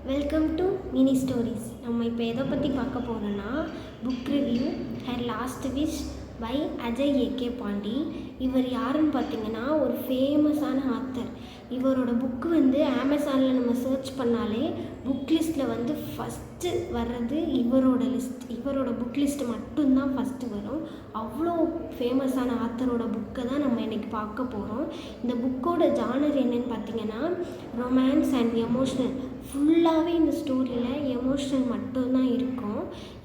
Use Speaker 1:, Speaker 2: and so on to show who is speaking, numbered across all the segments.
Speaker 1: Welcome to mini stories. நம்ம இப்போ எதை பற்றி பார்க்க போகிறோன்னா book review her last wish by Ajay K Pandey. இவர் யாருன்னு பார்த்தீங்கன்னா ஒரு ஃபேமஸான ஆத்தர். இவரோட புக்கு அமேசானில் நம்ம சர்ச் பண்ணாலே புக் லிஸ்ட்டில் ஃபஸ்ட்டு வர்றது இவரோட புக் லிஸ்ட்டு மட்டும்தான் ஃபஸ்ட்டு வரும். அவ்வளோ ஃபேமஸான ஆத்தரோட புக்கை தான் நம்ம இன்றைக்கி பார்க்க போகிறோம். இந்த புக்கோட ஜானர் என்னன்னு பார்த்தீங்கன்னா ரொமான்ஸ் அண்ட் எமோஷ்னல். ஃபுல்லாகவே இந்த ஸ்டோரியில் எமோஷ்னல் மட்டும்தான் இருக்கும்.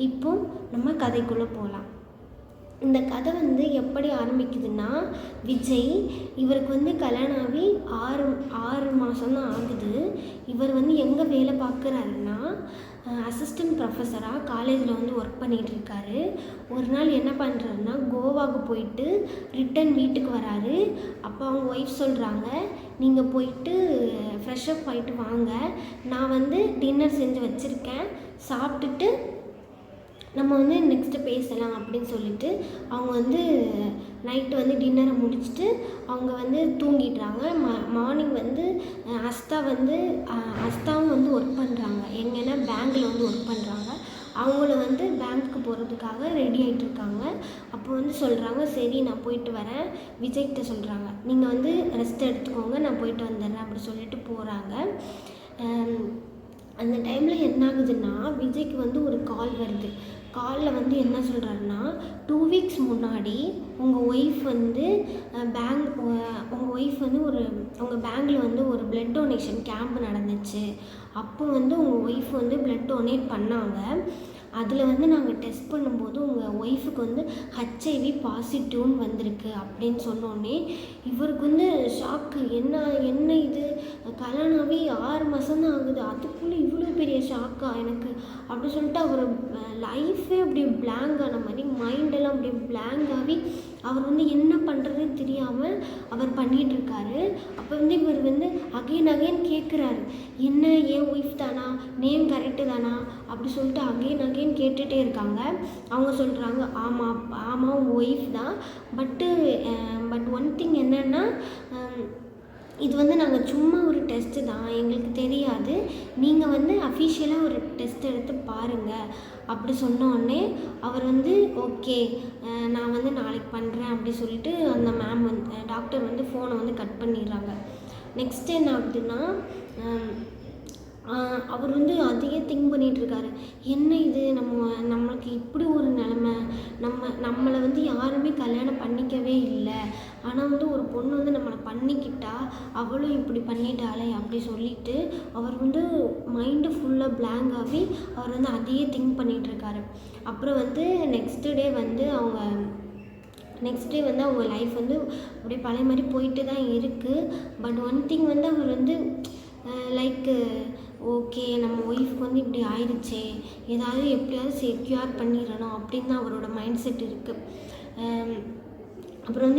Speaker 1: இப்போ நம்ம கதைக்குள்ளே போகலாம். இந்த கதை எப்படி ஆரம்பிக்குதுன்னா, விஜய் இவருக்கு கல்யாணம் ஆகி ஆறு மாதம்தான் ஆகுது. இவர் எங்கே வேலை பார்க்குறாருன்னா அசிஸ்டன்ட் ப்ரொஃபஸராக காலேஜில் ஒர்க் பண்ணிகிட்ருக்காரு. ஒரு நாள் என்ன பண்ணுறாருன்னா கோவாவுக்கு போயிட்டு ரிட்டன் வீட்டுக்கு வராரு. அப்போ அவங்க ஒய்ஃப் சொல்கிறாங்க, நீங்கள் போயிட்டு ஃப்ரெஷ்அப் ஆகிட்டு வாங்க, நான் டின்னர் செஞ்சு வச்சுருக்கேன், சாப்பிட்டுட்டு நம்ம நெக்ஸ்ட்டு பேசலாம் அப்படின்னு சொல்லிட்டு அவங்க நைட்டு டின்னரை முடிச்சுட்டு அவங்க தூங்கிடுறாங்க. மார்னிங் அஸ்தாவும் ஒர்க் பண்ணுறாங்க. எங்கன்னா பேங்கில் ஒர்க் பண்ணுறாங்க. அவங்கள பேங்க்குக்கு போகிறதுக்காக ரெடி ஆகிட்டுருக்காங்க. அப்போ சொல்கிறாங்க, சரி நான் போயிட்டு வரேன். விஜய்கிட்ட சொல்கிறாங்க, நீங்கள் ரெஸ்ட் எடுத்துக்கோங்க, நான் போயிட்டு வந்துடுறேன் அப்படி சொல்லிட்டு போகிறாங்க. அந்த டைமில் என்ன ஆகுதுன்னா விஜய்க்கு ஒரு கால் வருது. காலில் என்ன சொல்கிறாருன்னா, 2 வீக்ஸ் முன்னாடி உங்கள் ஒய்ஃப் உங்கள் பேங்கில் ஒரு பிளட் டொனேஷன் கேம்ப் நடந்துச்சு. அப்போ உங்கள் ஒய்ஃப் பிளட் டொனேட் பண்ணாங்க. அதில் நாங்கள் டெஸ்ட் பண்ணும்போது உங்கள் ஒய்ஃபுக்கு ஹெச்ஐவி பாசிட்டிவ்னு வந்திருக்கு அப்படின்னு சொன்னோடனே இவருக்கு ஷாக்கு. என்ன இது, கல்யாணாகி 6 மாதம்தான் ஆகுது, அதுக்குள்ளே இவ்வளோ பெரிய ஷாக்கா எனக்கு அப்படி சொல்லிட்டு அவர் லைஃபே அப்படியே பிளாங்க் ஆன மாதிரி, மைண்டெல்லாம் அப்படியே பிளாங்க் ஆகி அவர் என்ன பண்ணுறதுன்னு தெரியாமல் அவர் பண்ணிகிட்ருக்காரு. அப்போ இவர் அகெயின் கேட்குறாரு, என்ன என் ஒய்ஃப் தானா, நேம் கரெக்டு தானா அப்படி சொல்லிட்டு அகெயின் கேட்டுகிட்டே இருக்காங்க. அவங்க சொல்கிறாங்க, ஆமாம் உங்கள் ஒய்ஃப் தான், பட் ஒன் திங் என்னென்னா, இது நாங்கள் சும்மா ஒரு டெஸ்ட்டு தான், எங்களுக்கு தெரியாது, நீங்கள் அஃபிஷியலாக ஒரு டெஸ்ட் எடுத்து பாருங்கள் அப்படி சொன்னோடனே அவர் ஓகே நான் நாளைக்கு பண்ணுறேன் அப்படி சொல்லிட்டு அந்த மேம் டாக்டர் ஃபோனை கட் பண்ணிடுறாங்க. நெக்ஸ்ட் என்ன ஆகுதுன்னா, அவர் அதையே திங்க் பண்ணிகிட்ருக்காரு. என்ன இது, நம்மளுக்கு இப்படி ஒரு நிலமை, நம்மளை யாருமே கல்யாணம் பண்ணிக்கவே இல்லை, ஆனால் ஒரு பொண்ணு நம்மளை பண்ணிக்கிட்டா அவளும் இப்படி பண்ணிட்டாளே அப்படி சொல்லிட்டு அவர் மைண்டு ஃபுல்லாக பிளாங்க் ஆகி அவர் அதையே திங்க் பண்ணிகிட்ருக்காரு. அப்புறம் நெக்ஸ்ட் டே அவங்க லைஃப் அப்படியே பழைய மாதிரி போயிட்டு தான் இருக்குது. பட் ஒன் திங் அவர் லைக் ஓகே நம்ம ஒய்ஃப்க்கு இப்படி ஆயிடுச்சே, ஏதாவது எப்படியாவது செக்யூர் பண்ணிடணும் அப்படின்னு தான் அவரோட மைண்ட் செட் இருக்குது. அப்புறம்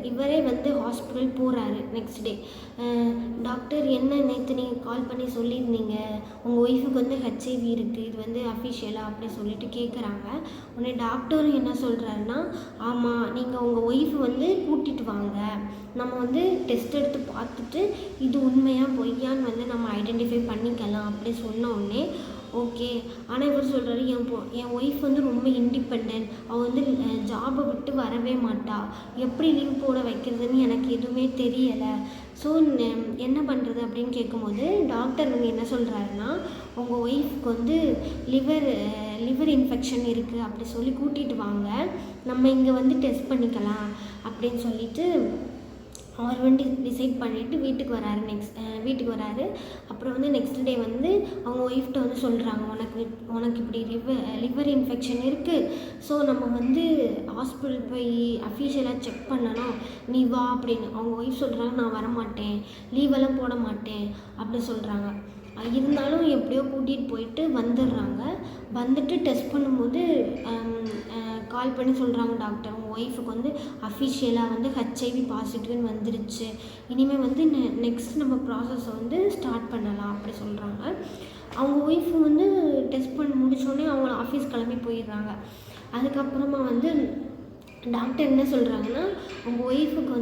Speaker 1: இவரே ஹாஸ்பிட்டல் போகிறாரு. நெக்ஸ்ட் டே டாக்டர், என்ன நேற்று நீங்கள் கால் பண்ணி சொல்லியிருந்தீங்க உங்கள் ஒய்ஃபுக்கு ஹெச்ஐவி இருக்குது, இது அஃபிஷியலாக அப்படி சொல்லிட்டு கேட்குறாங்க. உடனே டாக்டரும் என்ன சொல்கிறாருன்னா, ஆமாம் நீங்கள் உங்கள் ஒய்ஃபு கூட்டிகிட்டு வாங்க, நம்ம டெஸ்ட் எடுத்து பார்த்துட்டு இது உண்மையாக பொய்யான்னு நம்ம ஐடென்டிஃபை பண்ணிக்கலாம் அப்படி சொன்ன உடனே ஓகே. ஆனால் இவர் சொல்கிறாரு, என் ஒய்ஃப் ரொம்ப இண்டிபெண்ட், அவள் ஜாபை விட்டு வரவே மாட்டா, எப்படி லீவ் போட வைக்கிறதுன்னு எனக்கு எதுவுமே தெரியலை, ஸோ என்ன பண்ணுறது அப்படின்னு கேட்கும்போது டாக்டர் என்ன சொல்கிறாருன்னா, உங்கள் ஒய்ஃப்க்கு லிவர் இன்ஃபெக்ஷன் இருக்குது அப்படி சொல்லி கூட்டிகிட்டு வாங்க, நம்ம இங்கே டெஸ்ட் பண்ணிக்கலாம் அப்படின்னு சொல்லிட்டு அவர் டிசைட் பண்ணிவிட்டு வீட்டுக்கு வராரு. அப்புறம் நெக்ஸ்ட் டே அவங்க ஒய்ஃப்ட்ட சொல்கிறாங்க, உனக்கு இப்படி லிவர் இன்ஃபெக்ஷன் இருக்குது, ஸோ நம்ம ஹாஸ்பிட்டல் போய் அஃபிஷியலாக செக் பண்ணணும், நீ வா அப்படின்னு. அவங்க ஒய்ஃப் சொல்கிறாங்க, நான் வரமாட்டேன், லீவெல்லாம் போட மாட்டேன் அப்படி சொல்கிறாங்க. இருந்தாலும் எப்படியோ கூட்டிகிட்டு போயிட்டு வந்துட்டு டெஸ்ட் பண்ணும்போது கால் பண்ணி சொல்கிறாங்க டாக்டர், உங்கள் ஒய்ஃபுக்கு அஃபிஷியலாக ஹெச்ஐவி பாசிட்டிவ்னு வந்துருச்சு, இனிமேல் நெக்ஸ்ட் நம்ம ப்ராசஸை ஸ்டார்ட் பண்ணலாம் அப்படி சொல்கிறாங்க. அவங்க ஒய்ஃபு டெஸ்ட் பண்ணி முடித்தோடனே அவங்க ஆஃபீஸ் கிளம்பி போயிடுறாங்க. அதுக்கப்புறமா டாக்டர் என்ன சொல்கிறாங்கன்னா, உங்கள் ஒய்ஃபுக்கு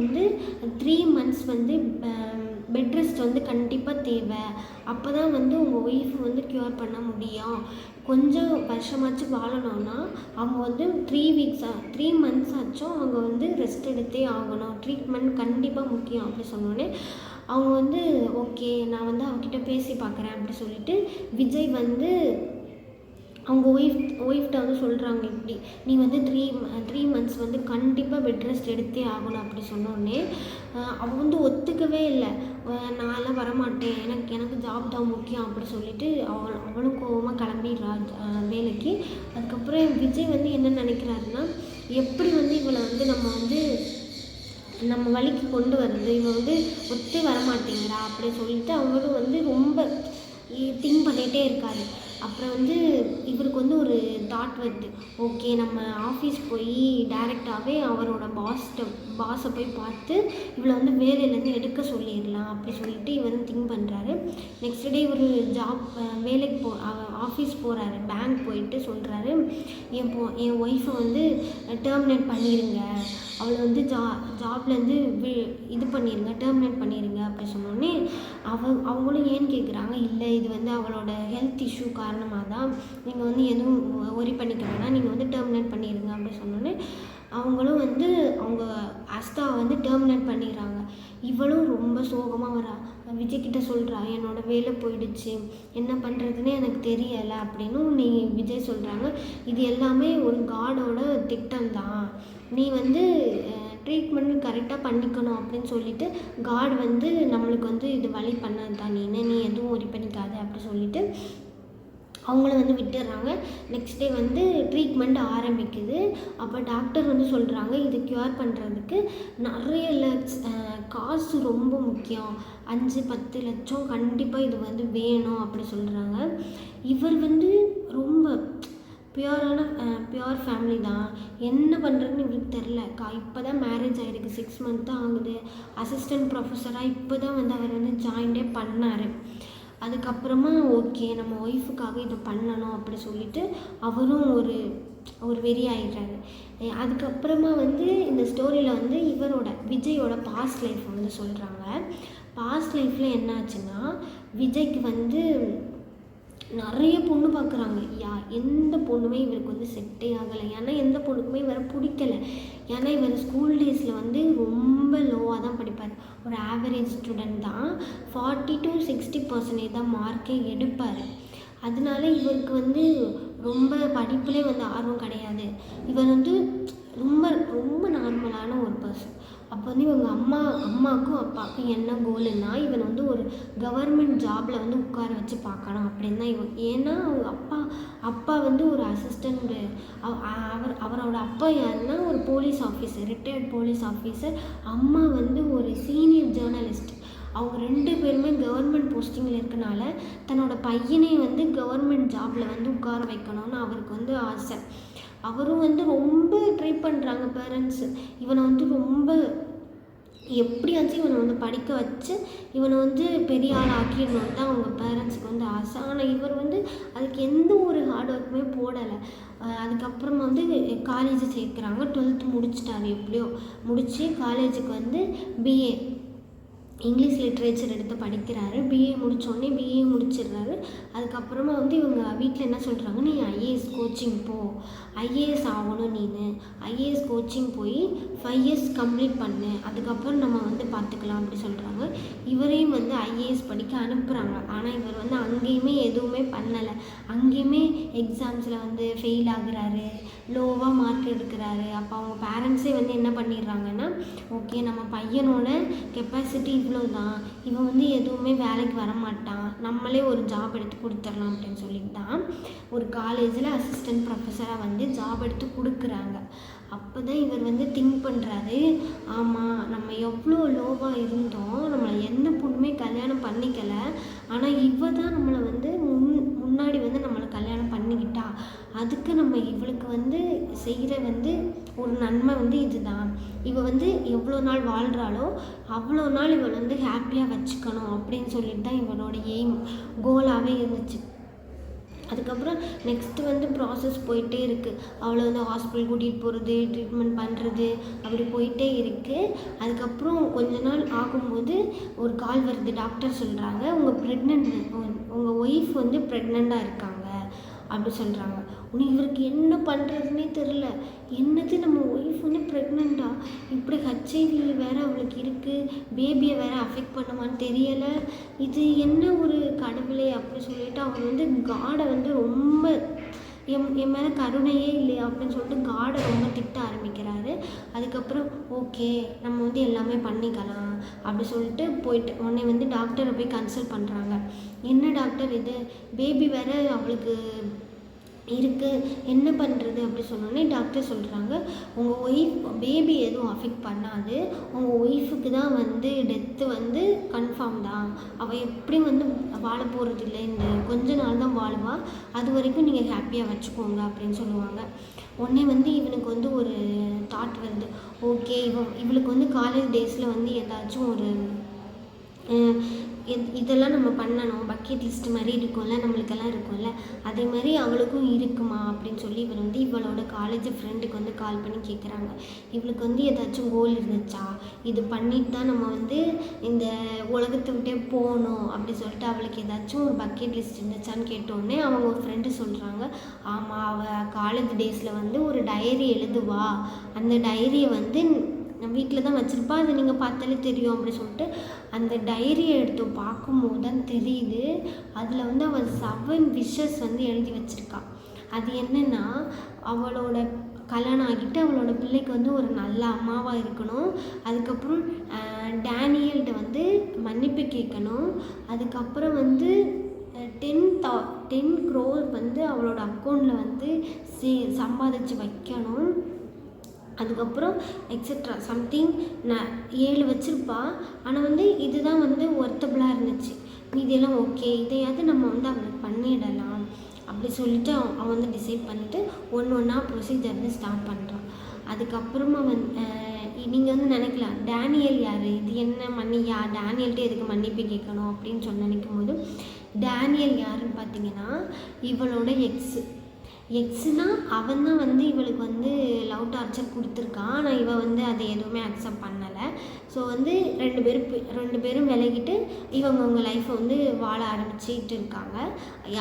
Speaker 1: 3 months பெட் ரெஸ்ட் வந்து கண்டிப்பாக தேவை. அப்போ தான் வந்து உங்கள் ஒய்ஃப் வந்து க்யூர் பண்ண முடியும். கொஞ்சம் வருஷமாச்சும் வாழணும்னா அவங்க வந்து 3 மந்த்ஸ் ஆச்சும் அவங்க வந்து ரெஸ்ட் எடுத்தே ஆகணும். ட்ரீட்மெண்ட் கண்டிப்பாக முக்கியம் அப்படி சொன்னோடனே அவங்க வந்து ஓகே நான் வந்து அவகிட்ட பேசி பார்க்குறேன் அப்படி சொல்லிட்டு விஜய் வந்து அவங்க ஒய்ஃப்ட்ட வந்து சொல்கிறாங்க, இப்படி நீ வந்து 3 மந்த்ஸ் வந்து கண்டிப்பாக பெட் ரெஸ்ட் எடுத்தே ஆகணும் அப்படி சொன்னோடனே அவள் வந்து ஒத்துக்கவே இல்லை. நான்லாம் வரமாட்டேன், எனக்கு ஜாப் தான் முக்கியம் அப்படி சொல்லிட்டு அவளும் கோவமாக கிளம்பிடுறா வேலைக்கு. அதுக்கப்புறம் விஜய் வந்து என்ன நினைக்கிறாருன்னா, எப்படி வந்து இவளை வந்து நம்ம வழிக்கு கொண்டு வருது, இவன் வந்து ஒத்தே வரமாட்டேங்கிறா அப்படி சொல்லிட்டு அவங்களும் வந்து ரொம்ப திங்க் பண்ணிகிட்டே இருக்காரு. அப்புறம் வந்து இவருக்கு வந்து ஒரு தாட் வருது, ஓகே நம்ம ஆஃபீஸ் போய் டைரெக்டாகவே அவரோட பாஸை போய் பார்த்து இவளை வந்து வேலையிலேருந்து எடுக்க சொல்லிடலாம் அப்படி சொல்லிட்டு இவர் திங்க் பண்ணுறாரு. நெக்ஸ்ட் டே இவர் வேலைக்கு ஆஃபீஸ் போகிறாரு. பேங்க் போயிட்டு சொல்கிறாரு, என் ஒய்ஃபை வந்து டெர்மினேட் பண்ணிடுங்க, அவளை வந்து ஜாப்லேருந்து இது பண்ணிடுங்க, டெர்மினேட் பண்ணிடுங்க அப்படி சொன்னோடனே அவங்களும் ஏன்னு கேட்குறாங்க, இல்லை இது வந்து அவளோட ஹெல்த் இஷ்யூ காரணமாக தான், நீங்கள் வந்து எதுவும் ஒரி பண்ணிக்க வேணாம், நீங்கள் வந்து டெர்மினேட் பண்ணிடுங்க அப்படி சொன்னோன்னே அவங்களும் வந்து அவங்க அஸ்தாவை வந்து டெர்மினேட் பண்ணிடுறாங்க. இவளும் ரொம்ப சோகமாக வரா. விஜய்கிட்ட சொல்கிறா, என்னோடய வேலை போயிடுச்சு, என்ன பண்ணுறதுன்னே எனக்கு தெரியலை அப்படின்னு விஜய் சொல்கிறாங்க. இது எல்லாமே ஒரு காடோட திட்டம் தான், நீ வந்து ட்ரீட்மெண்ட் கரெக்டாக பண்ணிக்கணும் அப்படின்னு சொல்லிட்டு காட் வந்து நம்மளுக்கு வந்து இது வழி பண்ணது தான், நீ எதுவும் ஒரி பண்ணிக்காத அப்படி சொல்லிட்டு அவங்கள வந்து விட்டுடுறாங்க. நெக்ஸ்ட் டே வந்து ட்ரீட்மெண்ட் ஆரம்பிக்குது. அப்போ டாக்டர் வந்து சொல்கிறாங்க, இது க்யூர் பண்ணுறதுக்கு நிறைய காசு ரொம்ப முக்கியம், 5-10 லட்சம் கண்டிப்பாக இது வந்து வேணும் அப்படி சொல்கிறாங்க. இவர் வந்து ரொம்ப பியூர் ஃபேமிலி தான், என்ன பண்ணுறதுன்னு இவருக்கு தெரில. இப்போ தான் மேரேஜ் ஆகிருக்கு, 6 மந்த் தான் ஆகுது. அசிஸ்டன்ட் ப்ரொஃபஸராக இப்போ தான் வந்து அவர் வந்து ஜாயின்டே பண்ணார். அதுக்கப்புறமா ஓகே நம்ம ஒய்ஃபுக்காக இதை பண்ணணும் அப்படி சொல்லிட்டு அவரும் ஒரு வெறி ஆகிடுறாரு. அதுக்கப்புறமா வந்து இந்த ஸ்டோரியில் வந்து விஜயோட பாஸ்ட் லைஃப் வந்து சொல்கிறாங்க. பாஸ்ட் லைஃப்பில் என்ன ஆச்சுன்னா, விஜய்க்கு வந்து நிறைய பொண்ணு பார்க்குறாங்க. எந்த பொண்ணுமே இவருக்கு வந்து செட்டே ஆகலை. ஏன்னா எந்த பொண்ணுக்குமே இவரை பிடிக்கலை. ஏன்னா இவர் ஸ்கூல் டேஸில் வந்து ரொம்ப லோவாக தான் படிப்பார். ஒரு ஆவரேஜ் ஸ்டூடெண்ட் தான். 40 to 60% தான் மார்க்கே எடுப்பார். அதனால இவருக்கு வந்து ரொம்ப படிப்புலேயே வந்து ஆர்வம் கிடையாது. இவர் வந்து ரொம்ப ரொம்ப நார்மலான ஒரு பர்சன். அப்போ வந்து இவங்க அம்மாவுக்கும் அப்பாவுக்கும் என்ன கோலுன்னா, இவன் வந்து ஒரு கவர்மெண்ட் ஜாபில் வந்து உட்கார வச்சு பார்க்கணும் அப்படின்னு தான் ஏன்னா அவங்க அப்பா வந்து ஒரு அசிஸ்டண்ட். அவரோட அப்பா யாருன்னா ஒரு police officer, retired police officer. அம்மா வந்து ஒரு சீனியர் ஜேர்னலிஸ்ட். அவங்க 2 பேருமே கவர்மெண்ட் போஸ்டிங்கில் இருக்கனால தன்னோட பையனை வந்து கவர்மெண்ட் ஜாபில் வந்து உட்கார வைக்கணும்னு அவருக்கு வந்து ஆசை. அவரும் வந்து ரொம்ப ட்ரை பண்ணுறாங்க பேரண்ட்ஸு. இவனை வந்து ரொம்ப எப்படியாச்சும் இவனை வந்து படிக்க வச்சு இவனை வந்து பெரிய ஆள் ஆக்கிடணுன்னு தான் அவங்க பேரண்ட்ஸுக்கு வந்து ஆசை. ஆனால் இவர் வந்து அதுக்கு எந்த ஒரு ஹார்ட் ஒர்க்குமே போடலை. அதுக்கப்புறமா வந்து காலேஜ் சேர்க்குறாங்க. 12th முடிச்சிட்டாரு. எப்படியோ முடித்து காலேஜுக்கு வந்து பிஏ இங்கிலீஷ் லிட்ரேச்சர் எடுத்து படிக்கிறாரு. பிஏ முடித்தோடனே பிஏ முடிச்சிடுறாரு. அதுக்கப்புறமா வந்து இவங்க வீட்டில் என்ன சொல்கிறாங்க, நீ ஐஏஎஸ் கோச்சிங் போ, ஐஏஎஸ் ஆகணும், ஐஏஎஸ் கோச்சிங் போய் 5 years கம்ப்ளீட் பண்ணு, அதுக்கப்புறம் நம்ம வந்து பார்த்துக்கலாம் அப்படி சொல்கிறாங்க. இவரையும் வந்து ஐஏஎஸ் படிக்க அனுப்புகிறாங்க. ஆனால் இவர் வந்து அங்கேயுமே எதுவுமே பண்ணலை. அங்கேயுமே எக்ஸாம்ஸில் வந்து ஃபெயில் ஆகுறாரு, லோவாக மார்க் எடுக்கிறாரு. அப்போ அவங்க பேரண்ட்ஸே வந்து என்ன பண்ணிடுறாங்கன்னா, ஓகே நம்ம பையனோட கெப்பாசிட்டி இவ்வளோ தான், இவன் வந்து எதுவுமே வேலைக்கு வரமாட்டான், நம்மளே ஒரு ஜாப் எடுத்து கொடுத்துடலாம் அப்படின்னு சொல்லிட்டு தான் ஒரு காலேஜில் அசிஸ்டன்ட் ப்ரொஃபஸராக வந்து ஜாப் எடுத்து கொடுக்குறாங்க. அப்போ தான் இவர் வந்து திங்க் பண்ணுறாரு, ஆமாம் நம்ம எவ்வளோ லோவாக இருந்தோம், நம்மளை எந்த பொண்ணுமே கல்யாணம் பண்ணிக்கலை, ஆனால் இவ தான் நம்மளை வந்து முன்னாடி வந்து நம்மளை கல்யாணம் பண்ணிக்கிட்டா, அதுக்கு நம்ம இவளுக்கு வந்து செய்கிற வந்து ஒரு நன்மை வந்து இதுதான், இவ வந்து எவ்வளோ நாள் வாழ்கிறாளோ அவ்வளோ நாள் இவள் வந்து ஹாப்பியாக வச்சுக்கணும் அப்படின்னு சொல்லிட்டு தான் இவளோட எய்ம் கோலாகவே இருந்துச்சு. அதுக்கப்புறம் நெக்ஸ்ட்டு வந்து ப்ராசஸ் போயிட்டே இருக்குது. அவளை வந்து ஹாஸ்பிட்டல் கூட்டிகிட்டு போகிறது, ட்ரீட்மெண்ட் பண்ணுறது, அப்படி போயிட்டே இருக்குது. அதுக்கப்புறம் கொஞ்ச நாள் ஆகும்போது ஒரு கால் வருது. டாக்டர் சொல்கிறாங்க, உங்கள் ஒய்ஃப் வந்து ப்ரெக்னெண்ட்டாக இருக்காங்க அப்படி சொல்கிறாங்க. இவருக்கு என்ன பண்ணுறதுனே தெரில. என்னது, நம்ம ஒய்ஃப் வந்து ப்ரெக்னெண்ட்டா, இப்படி ஹெச்ஐவி வேறு அவளுக்கு இருக்குது, பேபியை வேறு அஃபெக்ட் பண்ணுமான்னு தெரியலை, இது என்ன ஒரு கடவுளே அப்படி சொல்லிட்டு அவர் வந்து காடை வந்து ரொம்ப என் மேலே கருணையே இல்லையா அப்படின்னு சொல்லிட்டு காடை ரொம்ப திட்ட ஆரம்பிக்கிறாரு. அதுக்கப்புறம் ஓகே நம்ம வந்து எல்லாமே பண்ணிக்கலாம் அப்படி சொல்லிட்டு போயிட்டு உடனே வந்து டாக்டரை போய் கன்சல்ட் பண்ணுறாங்க. என்ன டாக்டர் இது, பேபி வேறு அவளுக்கு இருக்குது, என்ன பண்ணுறது அப்படி சொன்னோடனே டாக்டர் சொல்கிறாங்க, உங்கள் ஒய்ஃப் பேபி எதுவும் அஃபெக்ட் பண்ணாது, உங்கள் ஒய்ஃபுக்கு தான் வந்து டெத்து வந்து கன்ஃபார்ம் தான், அவள் எப்படி வந்து வாழ போகிறது இல்லை, இந்த கொஞ்ச நாள் தான் வாழ்வா, அது வரைக்கும் நீங்கள் ஹாப்பியாக வச்சுக்கோங்க அப்படின்னு சொல்லுவாங்க. உடனே வந்து இவனுக்கு வந்து ஒரு தாட் வருது, ஓகே இவளுக்கு வந்து காலேஜ் டேஸில் வந்து ஏதாச்சும் ஒரு இதெல்லாம் நம்ம பண்ணணும், பக்கெட் லிஸ்ட் மாதிரி இருக்கும்ல, நம்மளுக்கெல்லாம் இருக்கும்ல, அதே மாதிரி அவளுக்கும் இருக்குமா அப்படின்னு சொல்லி இவர் வந்து இவளோட காலேஜ் ஃப்ரெண்டுக்கு வந்து கால் பண்ணி கேட்குறாங்க. இவளுக்கு வந்து ஏதாச்சும் கோல் இருந்துச்சா, இது பண்ணிட்டு தான் நம்ம வந்து இந்த உலகத்தை விட்டே போகணும் அப்படி சொல்லிட்டு அவளுக்கு ஏதாச்சும் ஒரு பக்கெட் லிஸ்ட் இருந்துச்சான்னு கேட்டோடனே அவங்க ஒரு ஃப்ரெண்டு சொல்கிறாங்க, ஆமாம் அவள் காலேஜ் டேஸில் வந்து ஒரு டைரி எழுதுவா, அந்த டைரியை வந்து வீட்டில் தான் வச்சுருப்பா, அதை நீங்கள் பார்த்தாலே தெரியும் அப்படி சொல்லிட்டு அந்த டைரியை எடுத்து பார்க்கும்போது தான் தெரியுது, அதில் வந்து அவள் 7 விஷஸ் வந்து எழுதி வச்சுருக்கா. அது என்னென்னா, அவளோட கல்யாணம் ஆகிட்டு அவளோட பிள்ளைக்கு வந்து ஒரு நல்ல அம்மாவாக இருக்கணும், அதுக்கப்புறம் டேனியல்கிட்ட வந்து மன்னிப்பு கேட்கணும், அதுக்கப்புறம் வந்து 10 crore வந்து அவளோட அக்கௌண்ட்டில் வந்து சம்பாதிச்சு வைக்கணும், அதுக்கப்புறம் எக்ஸெட்ரா சம்திங் 7 வச்சுருப்பா. ஆனால் வந்து இதுதான் வந்து ஒர்த்தபுளாக இருந்துச்சு, மீதியெல்லாம் ஓகே இதையாவது நம்ம வந்து அவளுக்கு பண்ணிடலாம் அப்படி சொல்லிட்டு அவன் வந்து டிசைட் பண்ணிவிட்டு ஒன்றா ப்ரொசீஜர் வந்து ஸ்டார்ட் பண்ணுறான். அதுக்கப்புறமா நீங்கள் வந்து நினைக்கலாம், டேனியல் யார், இது என்ன டேனியல்கிட்ட எதுக்கு மன்னிப்பு கேட்கணும் அப்படின்னு சொல்லி நினைக்கும் போது, டேனியல் யாருன்னு பார்த்தீங்கன்னா இவளோட எக்ஸுனா அவன் தான் வந்து இவளுக்கு வந்து லவ் டார்ச்சர் கொடுத்துருக்கான். ஆனால் இவள் வந்து அதை எதுவுமே அக்செப்ட் பண்ணலை. ஸோ வந்து 2 பேரும் விலகிட்டு இவங்க லைஃப்பை வந்து வாழ ஆரம்பிச்சிட்டு இருக்காங்க.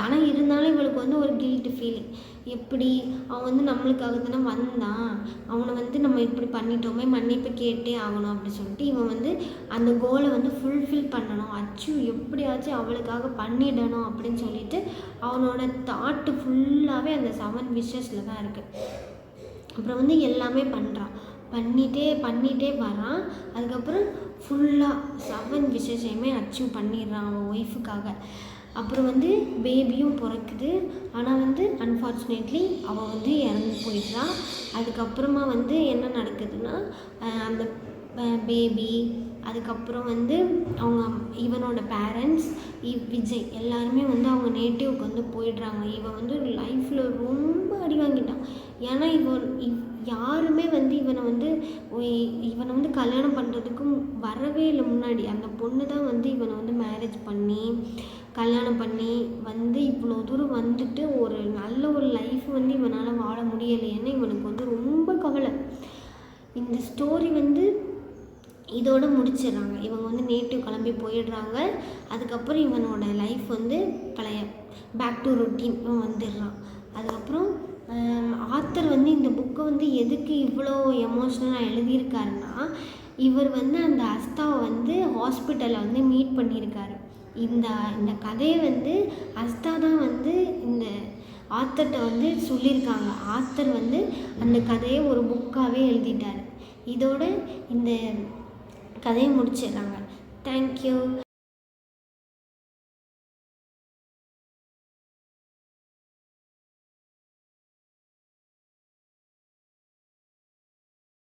Speaker 1: ஆனால் இருந்தாலும் இவளுக்கு வந்து ஒரு கில்ட் ஃபீலிங், எப்படி அவன் வந்து நம்மளுக்காக தானே வந்தான், அவனை வந்து நம்ம இப்படி பண்ணிட்டோமே, மன்னிப்பு கேட்டே ஆகணும் அப்படி சொல்லிட்டு இவன் வந்து அந்த கோலை வந்து ஃபுல்ஃபில் பண்ணணும், எப்படியாச்சும் அவளுக்காக பண்ணிடணும் அப்படின்னு சொல்லிட்டு அவனோட தாட்டு ஃபுல்லாகவே அந்த 7 விஷஸில் தான் இருக்குது. அப்புறம் வந்து எல்லாமே பண்ணிகிட்டே வரான். அதுக்கப்புறம் ஃபுல்லாக 7 விஷஸையுமே அச்சீவ் பண்ணிடுறான் அவன் ஒய்ஃபுக்காக. அப்புறம் வந்து பேபியும் பிறக்குது. ஆனால் வந்து அன்ஃபார்ச்சுனேட்லி அவள் வந்து இறந்து போயிடுறா. அதுக்கப்புறமா வந்து என்ன நடக்குதுன்னா, அந்த பேபி அதுக்கப்புறம் வந்து இவனோட பேரண்ட்ஸ் விஜய் எல்லாருமே வந்து அவங்க நேட்டிவ்க்கு வந்து போயிடுறாங்க. இவன் வந்து லைஃப்பில் ரொம்ப அடி வாங்கிட்டான். ஏன்னா யாருமே வந்து இவனை வந்து கல்யாணம் பண்ணுறதுக்கும் வரவே இல்லை. முன்னாடி அந்த பொண்ணு தான் வந்து இவனை வந்து மேரேஜ் பண்ணி கல்யாணம் பண்ணி வந்து இவ்வளோ தூரம் வந்துட்டு ஒரு நல்ல ஒரு லைஃப் வந்து இவனால் வாழ முடியலையேன்னு இவனுக்கு வந்து ரொம்ப கவலை. இந்த ஸ்டோரி வந்து இதோடு முடிச்சிடுறாங்க. இவங்க வந்து நேட்டிவ் கிளம்பி போயிடுறாங்க. அதுக்கப்புறம் இவனோட லைஃப் வந்து பழைய பேக் டு ரொட்டீன் வந்துடுறான். அதுக்கப்புறம் ஆத்தர் வந்து இந்த புக்கை வந்து எதுக்கு இவ்வளோ எமோஷ்னலாக எழுதியிருக்காருன்னா, இவர் வந்து அந்த அஸ்தாவை வந்து ஹாஸ்பிட்டலில் வந்து மீட் பண்ணியிருக்காரு. இந்த கதையை வந்து அஸ்தா தான் வந்து இந்த ஆத்தர்கிட்ட வந்து சொல்லியிருக்காங்க. ஆத்தர் வந்து அந்த கதையை ஒரு புக்காகவே எழுதிட்டார். இதோட இந்த கதையை முடிச்சிடுறாங்க. தேங்க்யூ.